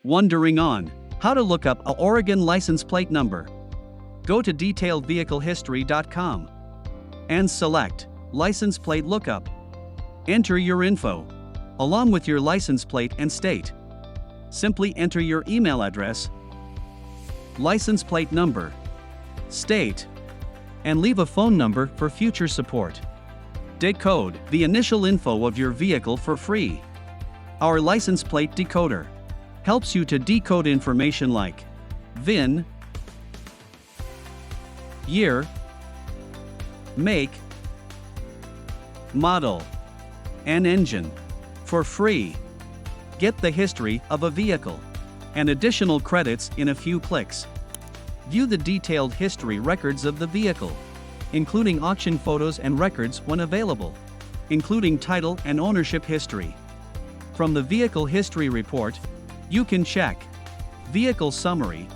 Wondering on how to look up a Oregon license plate number? Go to detailedvehiclehistory.com and select License Plate Lookup. Enter your info, along with your license plate and state. Simply enter your email address, license plate number, state, and leave a phone number for future support. Decode the initial info of your vehicle for free. Our license plate decoder helps you to decode information like VIN, year, make, model, and engine for free. Get the history of a vehicle and additional credits in a few clicks. View the detailed history records of the vehicle, including auction photos and records when available, including title and ownership history. From the Vehicle History Report, you can check Vehicle Summary,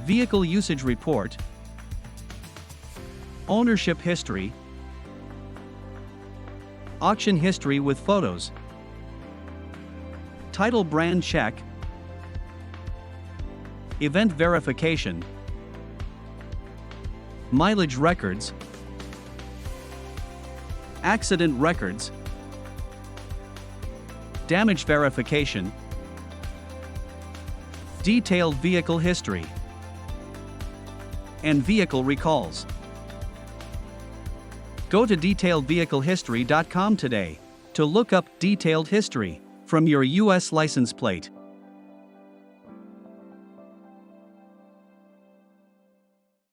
Vehicle Usage Report, Ownership History, Auction History with photos, Title Brand Check, Event Verification, Mileage Records, Accident Records, Damage Verification, Detailed Vehicle History, and Vehicle Recalls. Go to detailedvehiclehistory.com today to look up detailed history from your U.S. license plate.